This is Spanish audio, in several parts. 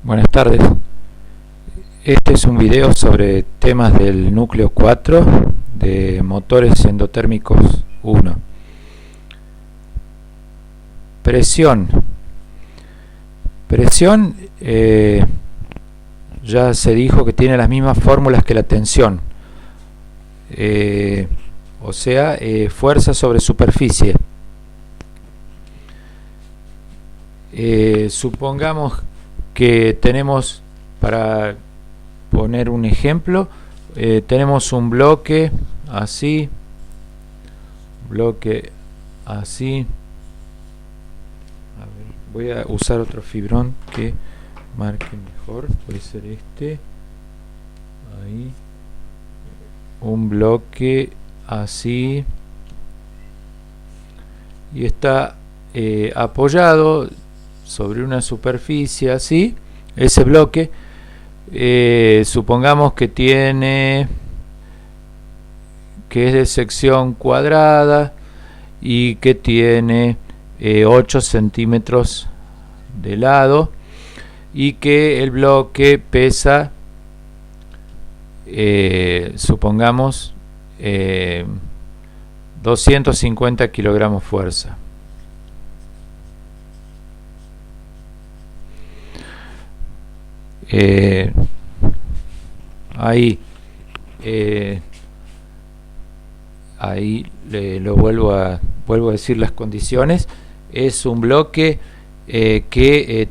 Buenas tardes. Este es un video sobre temas del núcleo 4 de motores endotérmicos 1. Presión. Presión ya se dijo que tiene las mismas fórmulas que la tensión. O sea, fuerza sobre superficie. Supongamos que tenemos, para poner un ejemplo, tenemos un bloque así, a ver, voy a usar otro fibrón que marque mejor, puede ser este, ahí, un bloque así, y está apoyado sobre una superficie así. Ese bloque supongamos que es de sección cuadrada y que tiene 8 centímetros de lado, y que el bloque pesa supongamos 250 kilogramos fuerza. Ahí lo vuelvo a decir las condiciones. Es un bloque que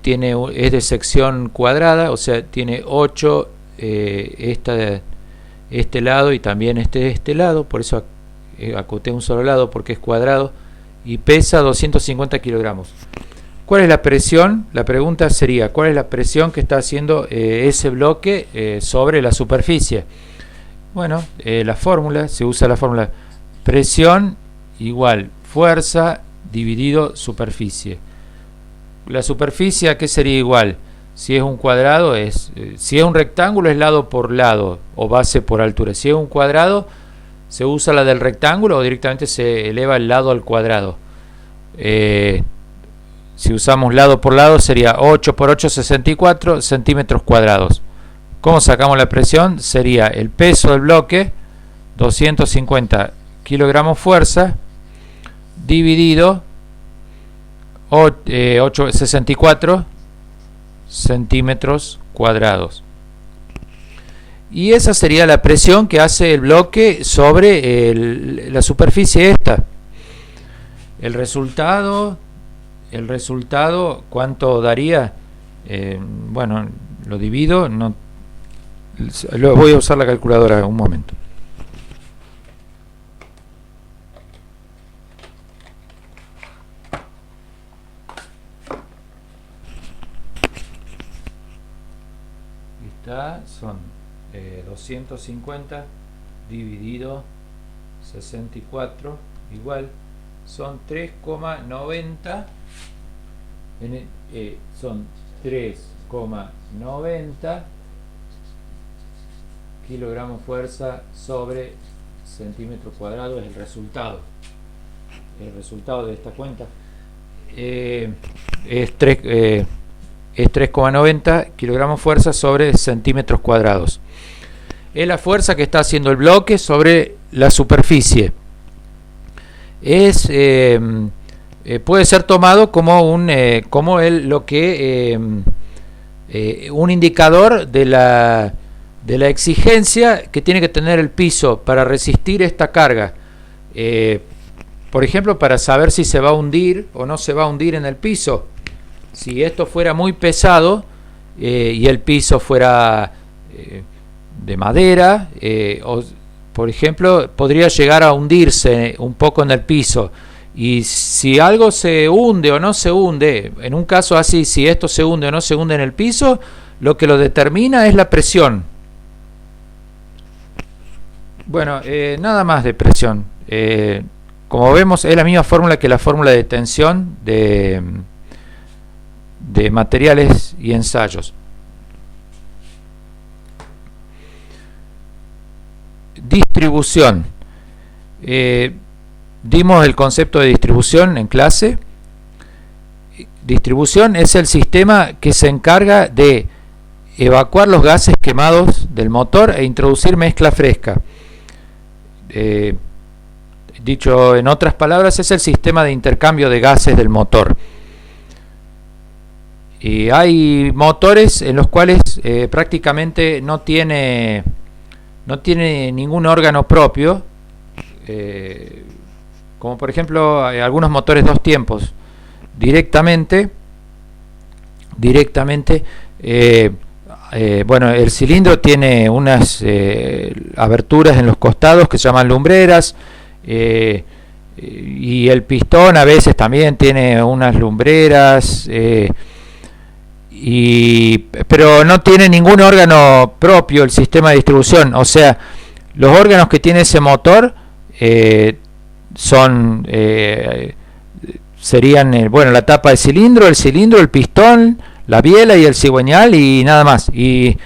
es de sección cuadrada, o sea, tiene 8 este lado y también este lado, por eso acoté un solo lado porque es cuadrado, y pesa 250 kilogramos. ¿Cuál es la presión? La pregunta sería, ¿cuál es la presión que está haciendo ese bloque sobre la superficie? Bueno, la fórmula, se usa la fórmula presión igual fuerza dividido superficie. La superficie, ¿a qué sería igual? Si es un cuadrado, si es un rectángulo es lado por lado o base por altura. Si es un cuadrado, se usa la del rectángulo o directamente se eleva el lado al cuadrado. Si usamos lado por lado sería 8 por 8, 64 centímetros cuadrados. ¿Cómo sacamos la presión? Sería el peso del bloque, 250 kilogramos fuerza, dividido 64 centímetros cuadrados. Y esa sería la presión que hace el bloque sobre la superficie esta. El resultado, ¿cuánto daría? Bueno, lo divido, voy a usar la calculadora un momento. Son 250 dividido 64 igual son 3,90 son 3,90 kilogramos fuerza sobre centímetro cuadrado. Es el resultado de esta cuenta. Es 3,90 kilogramos fuerza sobre centímetros cuadrados. Es la fuerza que está haciendo el bloque sobre la superficie. Puede ser tomado como un indicador de la exigencia que tiene que tener el piso para resistir esta carga. Por ejemplo, para saber si se va a hundir o no se va a hundir en el piso. Si esto fuera muy pesado y el piso fuera de madera, por ejemplo, podría llegar a hundirse un poco en el piso. Y si algo se hunde o no se hunde, en un caso así, si esto se hunde o no se hunde en el piso, lo que lo determina es la presión. Bueno, nada más de presión. Como vemos, es la misma fórmula que la fórmula de tensión de materiales y ensayos. Distribución. Dimos el concepto de distribución en clase. Distribución es el sistema que se encarga de evacuar los gases quemados del motor e introducir mezcla fresca. Dicho en otras palabras, es el sistema de intercambio de gases del motor. Y hay motores en los cuales prácticamente no tiene ningún órgano propio, como por ejemplo algunos motores dos tiempos. Directamente bueno, el cilindro tiene unas aberturas en los costados que se llaman lumbreras, y el pistón a veces también tiene unas lumbreras, pero no tiene ningún órgano propio el sistema de distribución. O sea, los órganos que tiene ese motor serían bueno, la tapa del cilindro, el pistón, la biela y el cigüeñal, y nada más. Y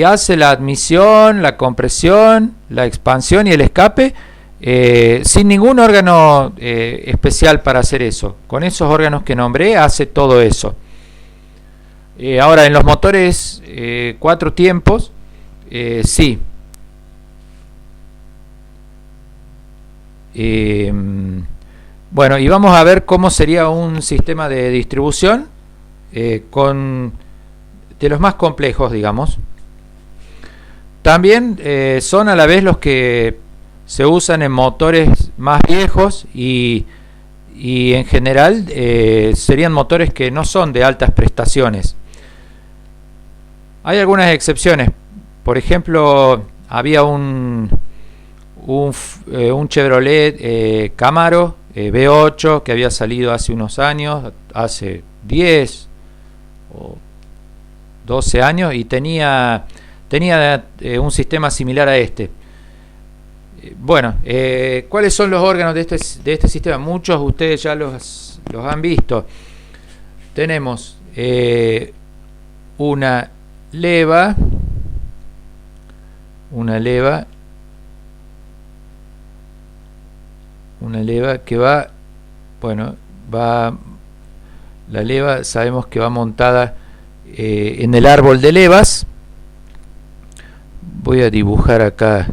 hace la admisión, la compresión, la expansión y el escape, sin ningún órgano especial para hacer eso. Con esos órganos que nombré hace todo eso. Ahora, en los motores 4 tiempos, sí. Bueno, y vamos a ver cómo sería un sistema de distribución de los más complejos, digamos. También son a la vez los que se usan en motores más viejos y en general serían motores que no son de altas prestaciones. Hay algunas excepciones. Por ejemplo, había un Chevrolet Camaro V8 que había salido hace unos años, hace 10 o 12 años, y tenía un sistema similar a este. Bueno, ¿cuáles son los órganos de este sistema? Muchos de ustedes ya los han visto. Tenemos una leva que va, la leva sabemos que va montada en el árbol de levas. Voy a dibujar acá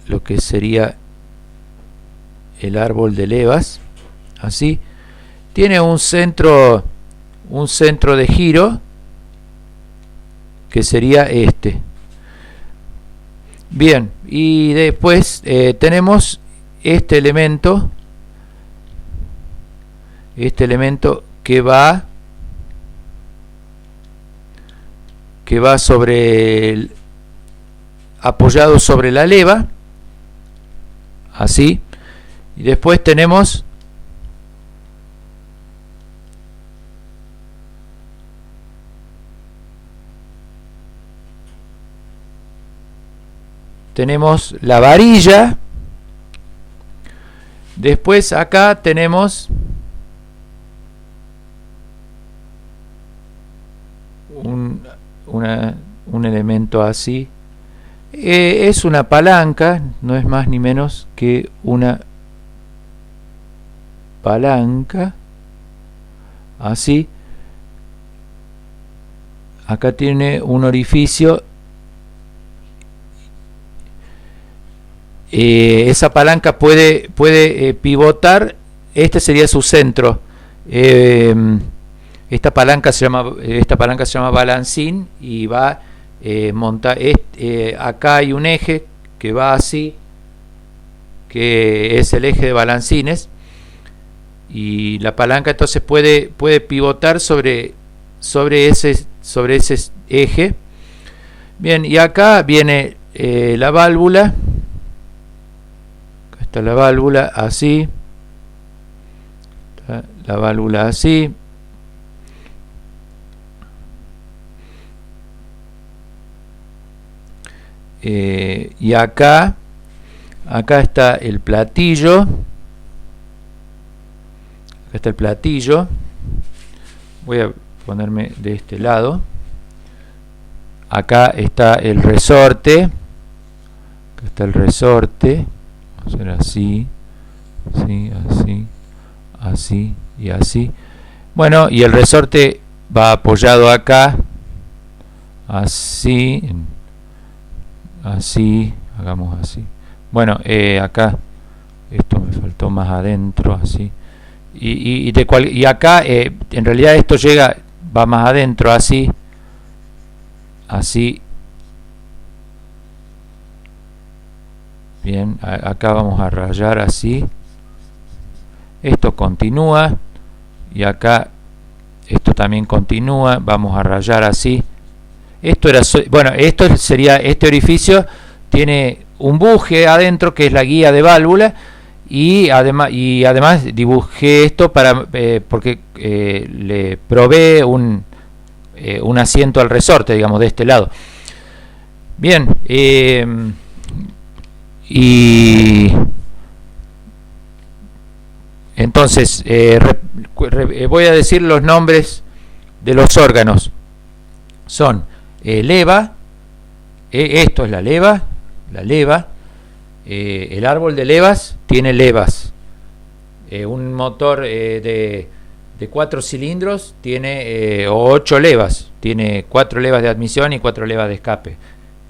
lo que sería el árbol de levas, así. Tiene un centro de giro que sería este. Bien, y después tenemos este elemento que va apoyado sobre la leva, así. Y después tenemos la varilla. Después acá tenemos un elemento así. Es una palanca, no es más ni menos que una palanca, así. Acá tiene un orificio. Esa palanca puede pivotar. Este sería su centro. Esta palanca se llama balancín, y va montar. Acá hay un eje que va así, que es el eje de balancines, y la palanca entonces puede pivotar sobre ese eje. Bien, y acá viene la válvula. Acá está la válvula así, está la válvula así. Y acá está el platillo. Acá está el platillo. Voy a ponerme de este lado. Acá está el resorte. Acá está el resorte. Vamos a hacer así, así, así y así. Bueno, y el resorte va apoyado acá así, así, hagamos así. Bueno, acá esto me faltó más adentro, así. Y acá en realidad esto llega, va más adentro, así, así. Bien, acá vamos a rayar así. Esto continúa y acá esto también continúa. Vamos a rayar así. Esto era, bueno, esto sería, este orificio tiene un buje adentro que es la guía de válvula, y además dibujé esto para porque le provee un asiento al resorte, digamos, de este lado. Bien, y entonces voy a decir los nombres de los órganos. Son leva, esto es la leva, el árbol de levas tiene levas. Un motor de 4 cilindros tiene 8 levas, tiene 4 levas de admisión y 4 levas de escape.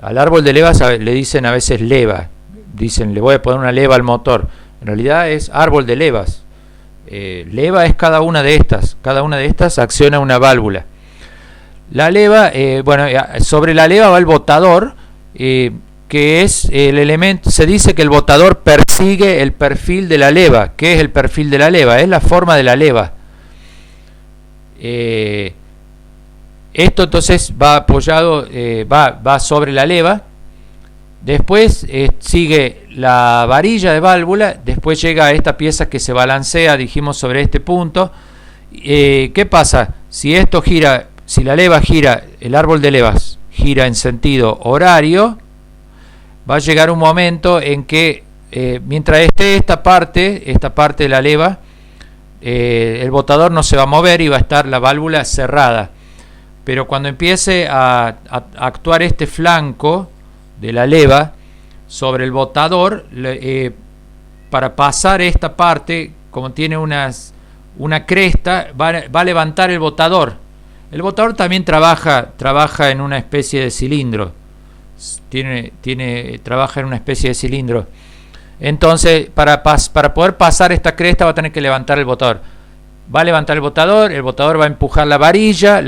Al árbol de levas le dicen a veces leva, dicen le voy a poner una leva al motor. En realidad es árbol de levas. Leva es cada una de estas acciona una válvula. La leva, bueno, sobre la leva va el botador, que es el elemento. Se dice que el botador persigue el perfil de la leva. ¿Qué es el perfil de la leva? Es la forma de la leva. Esto entonces va apoyado, va sobre la leva. Después sigue la varilla de válvula. Después llega esta pieza que se balancea, dijimos, sobre este punto. ¿Qué pasa? Si esto gira, si la leva gira, el árbol de levas gira en sentido horario, va a llegar un momento en que mientras esté esta parte de la leva, el botador no se va a mover y va a estar la válvula cerrada. Pero cuando empiece a actuar este flanco de la leva sobre el botador, para pasar esta parte, como tiene una cresta, va a levantar el botador. El botador también trabaja en una especie de cilindro. Trabaja en una especie de cilindro. Entonces, para poder pasar esta cresta va a tener que levantar el botador. Va a levantar el botador va a empujar la varilla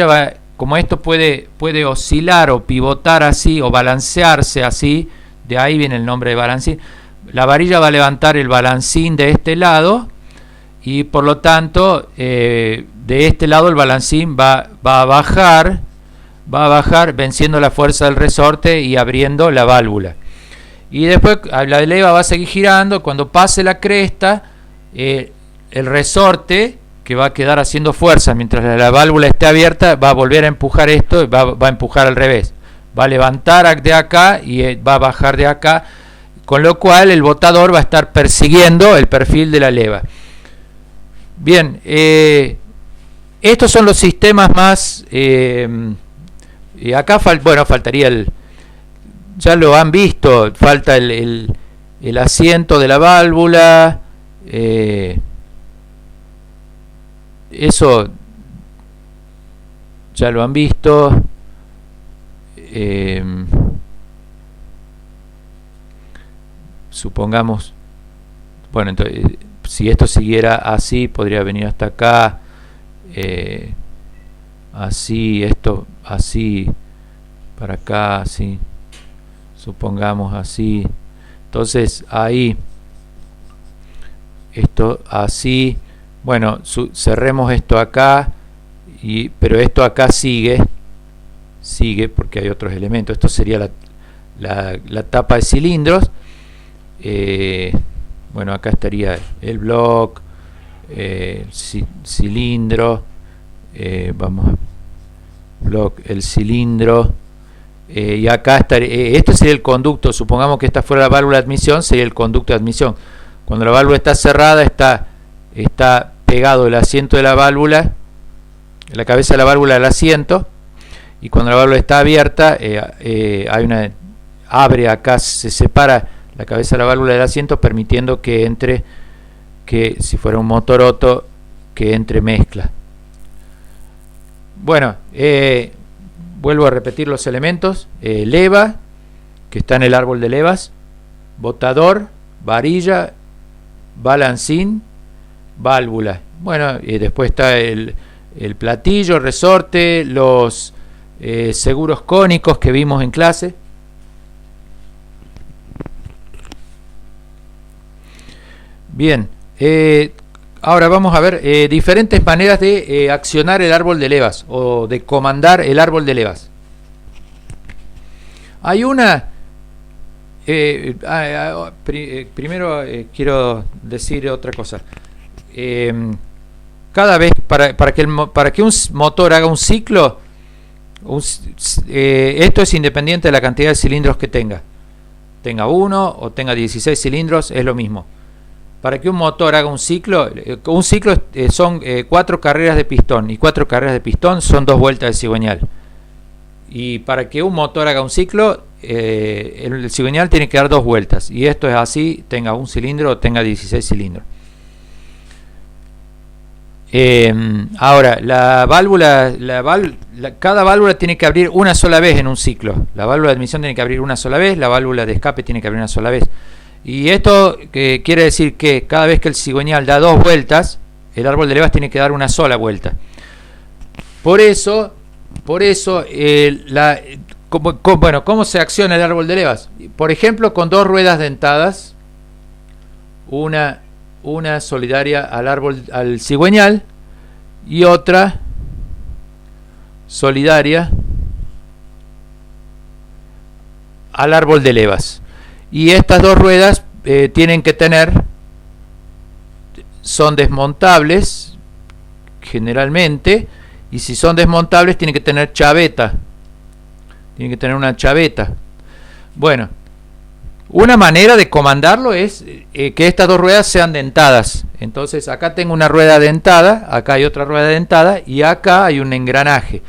va, como esto puede oscilar o pivotar así o balancearse así, de ahí viene el nombre de balancín. La varilla va a levantar el balancín de este lado y por lo tanto de este lado el balancín va a bajar venciendo la fuerza del resorte y abriendo la válvula. Y después la leva va a seguir girando. Cuando pase la cresta, el resorte, que va a quedar haciendo fuerza mientras la válvula esté abierta, va a volver a empujar esto y va a empujar al revés. Va a levantar de acá y va a bajar de acá, con lo cual el botador va a estar persiguiendo el perfil de la leva. Bien, estos son los sistemas más... y acá faltaría ya lo han visto, falta el asiento de la válvula. Eso ya lo han visto. Supongamos, bueno, entonces si esto siguiera así, podría venir hasta acá, así, esto así, para acá, así, supongamos así. Entonces ahí, esto así. Bueno, cerremos esto acá, pero esto acá sigue porque hay otros elementos. Esto sería la tapa de cilindros. Bueno, acá estaría el block, cilindro, el cilindro, y acá estaría, este sería el conducto. Supongamos que esta fuera la válvula de admisión, sería el conducto de admisión. Cuando la válvula está cerrada, está pegado el asiento de la válvula, la cabeza de la válvula al asiento, y cuando la válvula está abierta, abre acá, se separa la cabeza de la válvula del asiento, permitiendo que entre, que si fuera un motor Otto, que entre mezcla. Bueno, vuelvo a repetir los elementos: leva, que está en el árbol de levas, botador, varilla, balancín, válvula. Bueno, y después está el platillo, resorte, los seguros cónicos que vimos en clase. Bien, ahora vamos a ver diferentes maneras de accionar el árbol de levas o de comandar el árbol de levas. Hay una... primero quiero decir otra cosa. Cada vez, para que un motor haga un ciclo, esto es independiente de la cantidad de cilindros que tenga. Tenga 1 o tenga 16 cilindros, es lo mismo. Para que un motor haga un ciclo son 4 carreras de pistón, y 4 carreras de pistón son 2 vueltas de cigüeñal. Y para que un motor haga un ciclo, el cigüeñal tiene que dar 2 vueltas, y esto es así, tenga un cilindro o tenga 16 cilindros. Ahora, cada válvula tiene que abrir una sola vez en un ciclo. La válvula de admisión tiene que abrir una sola vez, la válvula de escape tiene que abrir una sola vez. Y esto quiere decir que cada vez que el cigüeñal da 2 vueltas, el árbol de levas tiene que dar una sola vuelta. Por eso, ¿cómo se acciona el árbol de levas? Por ejemplo, con 2 ruedas dentadas, una solidaria al cigüeñal y otra solidaria al árbol de levas. Y estas 2 ruedas son desmontables generalmente, y si son desmontables tienen que tener chaveta. Tienen que tener una chaveta. Bueno, una manera de comandarlo es que estas 2 ruedas sean dentadas. Entonces acá tengo una rueda dentada, acá hay otra rueda dentada y acá hay un engranaje.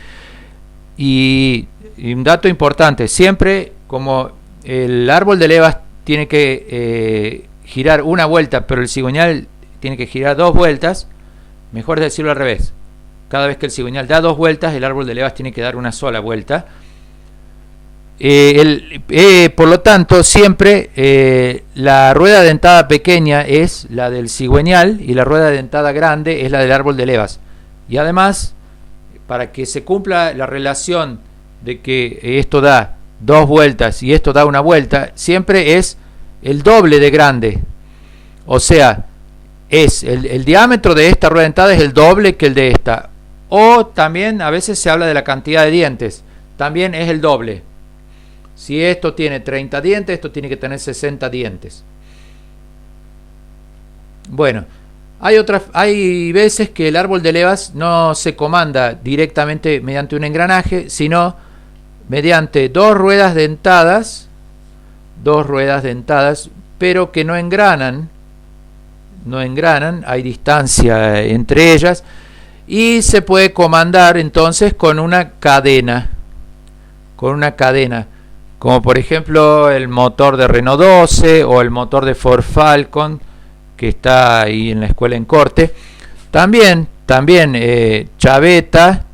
Y un dato importante, siempre como el árbol de levas tiene que girar una vuelta, pero el cigüeñal tiene que girar 2 vueltas, mejor decirlo al revés. Cada vez que el cigüeñal da 2 vueltas, el árbol de levas tiene que dar una sola vuelta. Por lo tanto, siempre la rueda dentada pequeña es la del cigüeñal y la rueda dentada grande es la del árbol de levas. Y además, para que se cumpla la relación de que esto da 2 vueltas y esto da una vuelta, siempre es el doble de grande. O sea, es el diámetro de esta rueda dentada es el doble que el de esta. O también a veces se habla de la cantidad de dientes, también es el doble. Si esto tiene 30 dientes, esto tiene que tener 60 dientes. Bueno, hay veces que el árbol de levas no se comanda directamente mediante un engranaje, sino mediante 2 ruedas dentadas, pero que no engranan, hay distancia entre ellas, y se puede comandar entonces con una cadena, como por ejemplo el motor de Renault 12 o el motor de Ford Falcon que está ahí en la escuela en corte. También chaveta,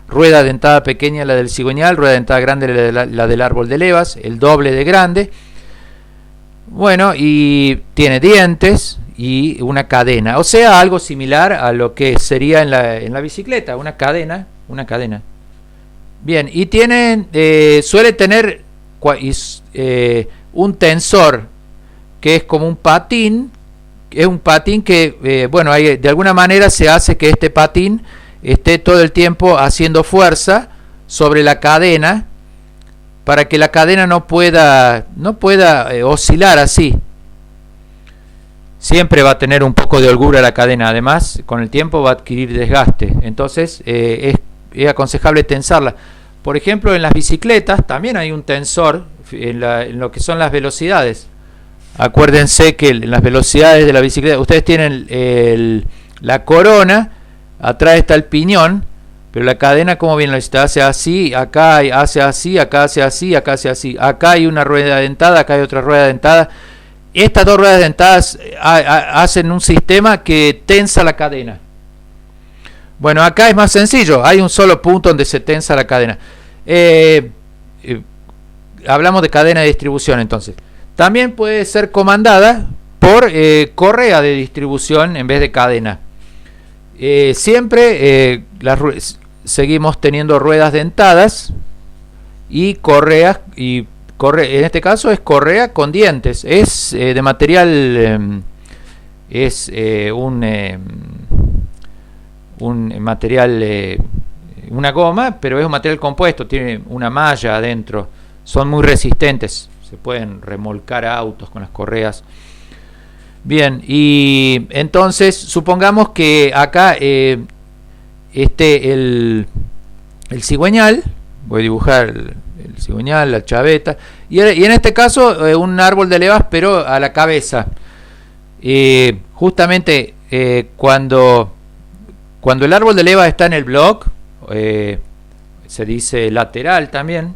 rueda dentada pequeña la del cigüeñal, rueda dentada grande la del árbol de levas, el doble de grande. Bueno, y tiene dientes y una cadena, o sea, algo similar a lo que sería en la bicicleta, una cadena. Bien, y suele tener un tensor que es como un patín. Es un patín que, de alguna manera se hace que este patín esté todo el tiempo haciendo fuerza sobre la cadena para que la cadena no pueda oscilar así. Siempre va a tener un poco de holgura la cadena, además con el tiempo va a adquirir desgaste, entonces es aconsejable tensarla. Por ejemplo, en las bicicletas también hay un tensor en lo que son las velocidades. Acuérdense que en las velocidades de la bicicleta ustedes tienen la corona, atrás está el piñón, pero la cadena, como bien la bicicleta, hace así, acá hace así, acá hace así, acá hace así. Acá hay una rueda dentada, acá hay otra rueda dentada. Estas 2 ruedas dentadas hacen un sistema que tensa la cadena. Bueno, acá es más sencillo, hay un solo punto donde se tensa la cadena. Hablamos de cadena de distribución entonces. También puede ser comandada por correa de distribución en vez de cadena. Siempre seguimos teniendo ruedas dentadas y correas, en este caso es correa con dientes, es de material, un material, una goma, pero es un material compuesto, tiene una malla adentro, son muy resistentes, se pueden remolcar a autos con las correas. Bien, y entonces supongamos que acá esté el cigüeñal, voy a dibujar el cigüeñal, la chaveta, y en este caso un árbol de levas, pero a la cabeza. Justamente cuando el árbol de levas está en el block, se dice lateral también,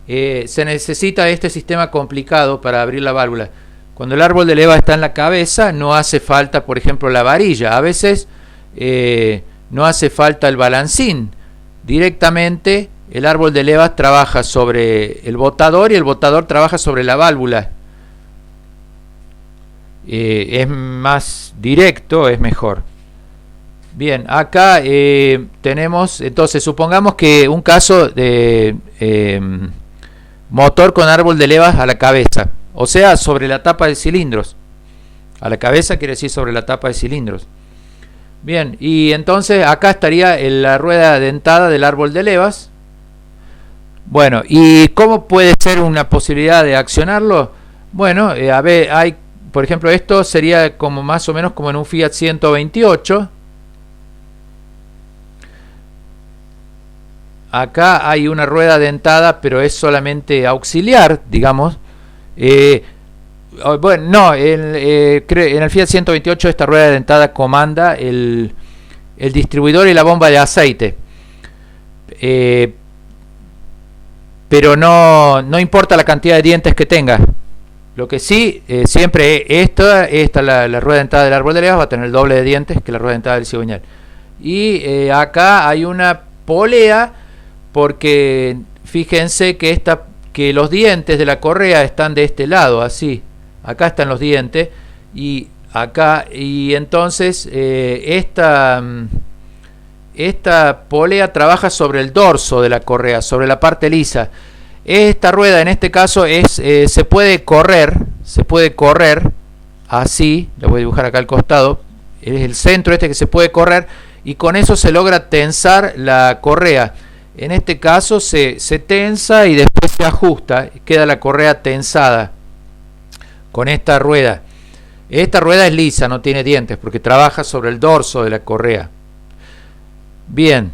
se necesita este sistema complicado para abrir la válvula. Cuando el árbol de levas está en la cabeza, no hace falta, por ejemplo, la varilla. A veces no hace falta el balancín. Directamente el árbol de levas trabaja sobre el botador y el botador trabaja sobre la válvula. Es más directo, es mejor. Bien, acá tenemos, entonces, supongamos que un caso de motor con árbol de levas a la cabeza. O sea, sobre la tapa de cilindros. A la cabeza quiere decir sobre la tapa de cilindros. Bien, y entonces acá estaría la rueda dentada del árbol de levas. Bueno, ¿y cómo puede ser una posibilidad de accionarlo? Bueno, a ver, hay, por ejemplo, esto sería como más o menos como en un Fiat 128. Acá hay una rueda dentada, pero es solamente auxiliar, digamos. Bueno, no, en el Fiat 128 esta rueda dentada comanda el distribuidor y la bomba de aceite, pero no importa la cantidad de dientes que tenga. Lo que sí, siempre la rueda dentada del árbol de levas va a tener el doble de dientes que la rueda dentada del cigüeñal. Y acá hay una polea, porque fíjense que los dientes de la correa están de este lado, así. Acá están los dientes y acá, y entonces esta polea trabaja sobre el dorso de la correa, sobre la parte lisa. Esta rueda en este caso se puede correr así, la voy a dibujar acá al costado, es el centro que se puede correr, y con eso se logra tensar la correa. En este caso se tensa y después se ajusta, queda la correa tensada con esta rueda. Esta rueda es lisa, no tiene dientes, porque trabaja sobre el dorso de la correa. Bien.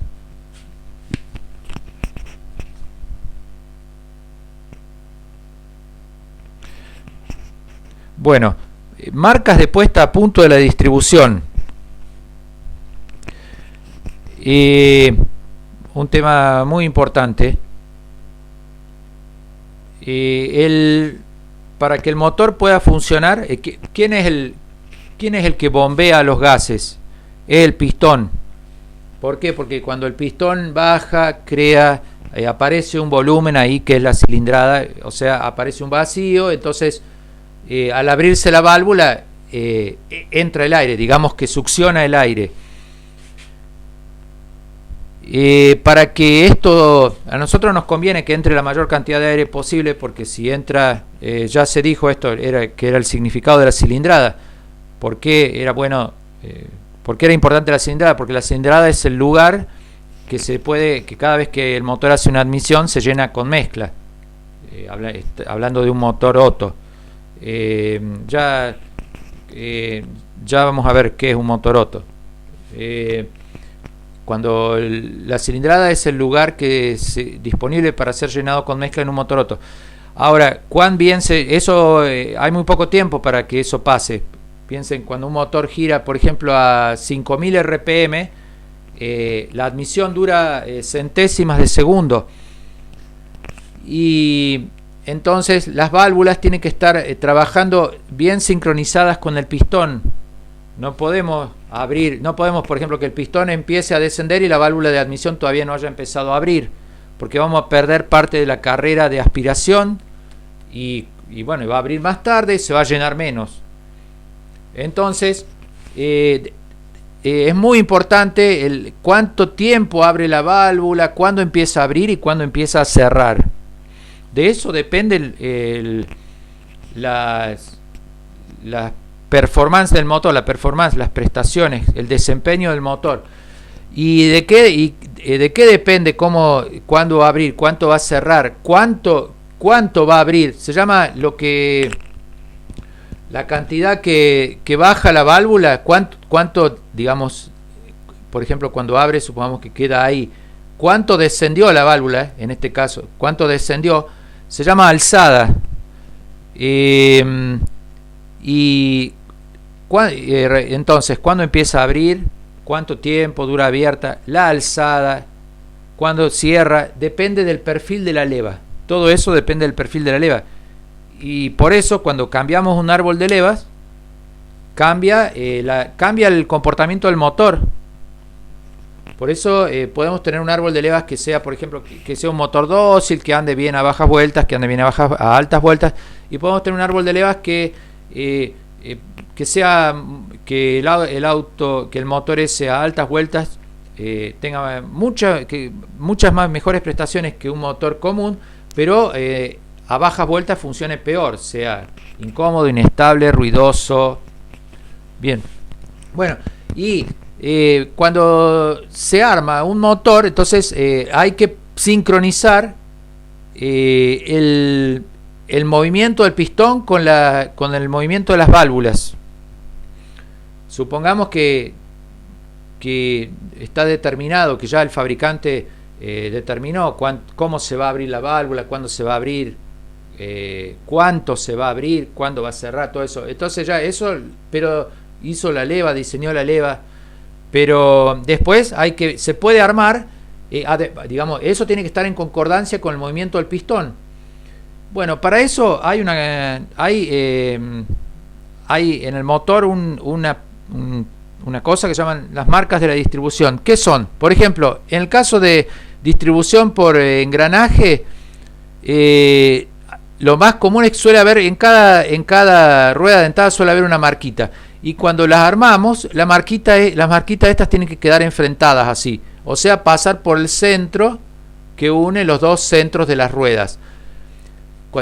Bueno, marcas de puesta a punto de la distribución. Un tema muy importante. Para que el motor pueda funcionar, ¿quién es el que bombea los gases? Es el pistón. ¿Por qué? Porque cuando el pistón baja, aparece un volumen ahí que es la cilindrada, o sea, aparece un vacío, entonces al abrirse la válvula entra el aire, digamos que succiona el aire. Para que esto, a nosotros nos conviene que entre la mayor cantidad de aire posible, porque si entra, ya se dijo esto, que era el significado de la cilindrada. ¿Por qué era bueno? ¿Por qué era importante la cilindrada? Porque la cilindrada es el lugar que cada vez que el motor hace una admisión se llena con mezcla. Hablando de un motor Otto. Ya vamos a ver qué es un motor Otto. Cuando la cilindrada es el lugar que es disponible para ser llenado con mezcla en un motor Otto. Ahora, ¿cuán bien hay muy poco tiempo para que eso pase? Piensen, cuando un motor gira, por ejemplo, a 5000 RPM, la admisión dura centésimas de segundo. Y entonces las válvulas tienen que estar trabajando bien sincronizadas con el pistón. No podemos abrir, no podemos, por ejemplo, que el pistón empiece a descender y la válvula de admisión todavía no haya empezado a abrir, porque vamos a perder parte de la carrera de aspiración y bueno, va a abrir más tarde y se va a llenar menos. Entonces, es muy importante el cuánto tiempo abre la válvula, cuándo empieza a abrir y cuándo empieza a cerrar. De eso depende la performance del motor, las prestaciones, el desempeño del motor. ¿Y de qué depende cuándo va a abrir, cuánto va a cerrar, cuánto va a abrir? Se llama la cantidad que baja la válvula, cuánto, digamos, por ejemplo, cuando abre, supongamos que queda ahí, cuánto descendió la válvula, en este caso, cuánto descendió, se llama alzada. Entonces, ¿cuándo empieza a abrir? ¿Cuánto tiempo dura abierta? La alzada, cuándo cierra, depende del perfil de la leva. Todo eso depende del perfil de la leva. Y por eso, cuando cambiamos un árbol de levas, cambia el comportamiento del motor. Por eso podemos tener un árbol de levas que sea, por ejemplo, que sea un motor dócil, que ande bien a bajas vueltas, que ande bien a altas vueltas. Y podemos tener un árbol de levas que sea que el motor ese a altas vueltas tenga muchas más mejores prestaciones que un motor común, pero a bajas vueltas funcione peor, sea incómodo, inestable, ruidoso. Bien, bueno, y cuando se arma un motor, entonces hay que sincronizar el movimiento del pistón con el movimiento de las válvulas. Supongamos que está determinado, que ya el fabricante determinó cómo se va a abrir la válvula, cuándo se va a abrir, cuánto se va a abrir, cuándo va a cerrar, todo eso. Entonces ya eso, pero hizo la leva, diseñó la leva, pero después se puede armar, digamos, eso tiene que estar en concordancia con el movimiento del pistón. Bueno, para eso hay en el motor una cosa que llaman las marcas de la distribución. ¿Qué son? Por ejemplo, en el caso de distribución por engranaje, lo más común es que suele haber en cada rueda dentada suele haber una marquita. Y cuando las armamos, las marquitas estas tienen que quedar enfrentadas así. O sea, pasar por el centro que une los dos centros de las ruedas.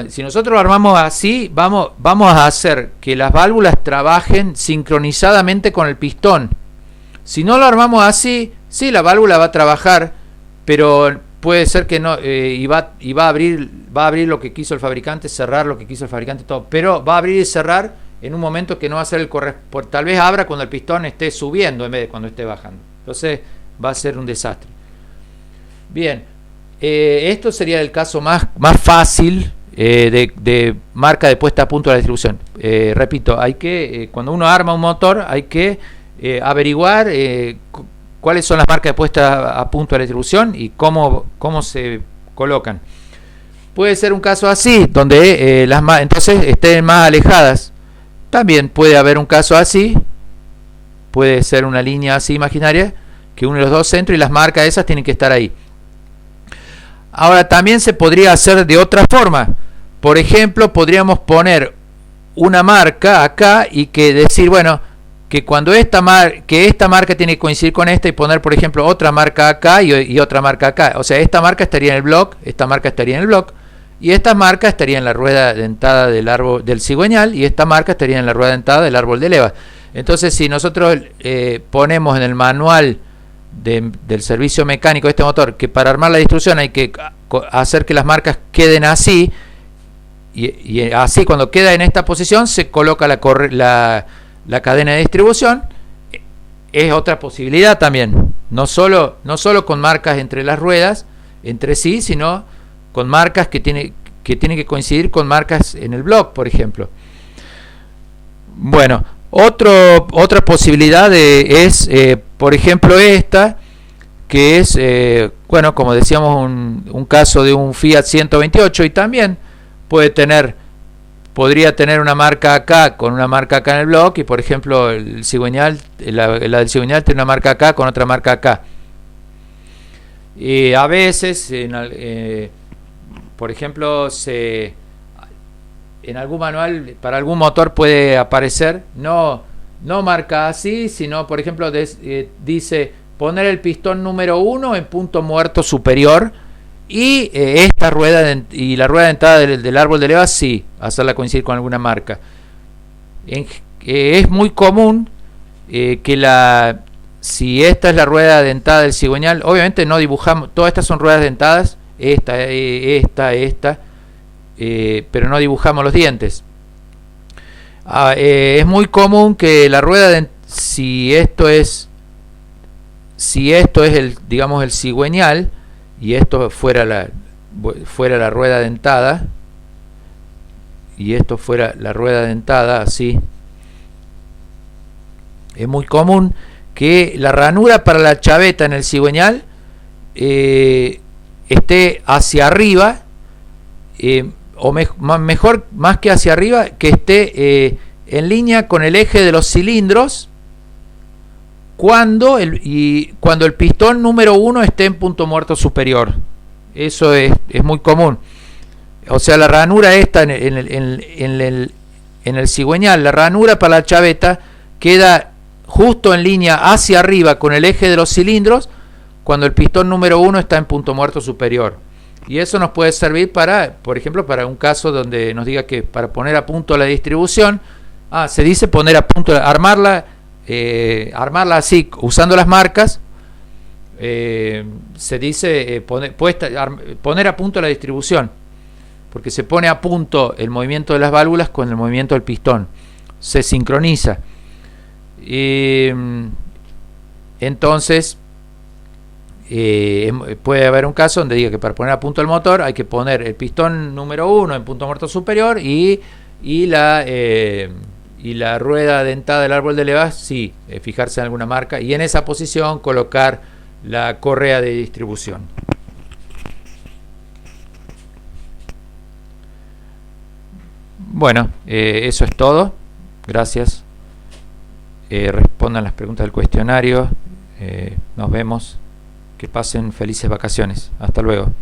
Si nosotros lo armamos así, vamos a hacer que las válvulas trabajen sincronizadamente con el pistón. Si no lo armamos así, sí, la válvula va a trabajar, pero puede ser que no, y va a abrir lo que quiso el fabricante, cerrar lo que quiso el fabricante, todo, pero va a abrir y cerrar en un momento que no va a ser el correspondiente. Tal vez abra cuando el pistón esté subiendo en vez de cuando esté bajando. Entonces va a ser un desastre. Bien, esto sería el caso más fácil de marca de puesta a punto de la distribución. Repito, hay que cuando uno arma un motor hay que averiguar cuáles son las marcas de puesta a punto de la distribución y cómo se colocan. Puede ser un caso así, donde entonces estén más alejadas. También puede haber un caso así, puede ser una línea así imaginaria que une los dos centros y las marcas esas tienen que estar ahí. Ahora también se podría hacer de otra forma. Por ejemplo, podríamos poner una marca acá y que decir, bueno, que cuando esta marca tiene que coincidir con esta y poner, por ejemplo, otra marca acá y otra marca acá. O sea, esta marca estaría en el block, esta marca estaría en el block y esta marca estaría en la rueda dentada del árbol del cigüeñal y esta marca estaría en la rueda dentada del árbol de leva. Entonces, si nosotros ponemos en el manual del servicio mecánico de este motor que para armar la distribución hay que hacer que las marcas queden así y así cuando queda en esta posición se coloca la cadena de distribución, es otra posibilidad también, no solo con marcas entre las ruedas entre sí, sino con marcas que tienen que coincidir con marcas en el block, por ejemplo. Bueno, otra posibilidad es por ejemplo esta, que es bueno, como decíamos, un caso de un Fiat 128 y también puede tener podría tener una marca acá con una marca acá en el bloque, y por ejemplo el cigüeñal, la del cigüeñal tiene una marca acá con otra marca acá. A veces, por ejemplo, en algún manual para algún motor puede aparecer no marca así, sino por ejemplo dice poner el pistón número 1 en punto muerto superior, y esta rueda y la rueda dentada del árbol de levas sí, hacerla coincidir con alguna marca. Es muy común que si esta es la rueda dentada del cigüeñal, obviamente no dibujamos, todas estas son ruedas dentadas, esta, pero no dibujamos los dientes. Es muy común que la rueda si esto es el, digamos, el cigüeñal, y esto fuera la rueda dentada, y esto fuera la rueda dentada así, es muy común que la ranura para la chaveta en el cigüeñal esté hacia arriba, o mejor, más que hacia arriba, que esté en línea con el eje de los cilindros cuando el pistón número 1 esté en punto muerto superior. Eso es muy común. O sea, la ranura esta en el cigüeñal, la ranura para la chaveta queda justo en línea hacia arriba con el eje de los cilindros cuando el pistón número 1 está en punto muerto superior. Y eso nos puede servir para, por ejemplo, para un caso donde nos diga que para poner a punto la distribución, se dice poner a punto, armarla así, usando las marcas, se dice poner a punto la distribución, porque se pone a punto el movimiento de las válvulas con el movimiento del pistón, se sincroniza. Entonces puede haber un caso donde diga que para poner a punto el motor hay que poner el pistón número 1 en punto muerto superior y la rueda dentada del árbol de levas, sí, fijarse en alguna marca, y en esa posición colocar la correa de distribución. Bueno, eso es todo. Gracias. Respondan las preguntas del cuestionario. Nos vemos. Que pasen felices vacaciones. Hasta luego.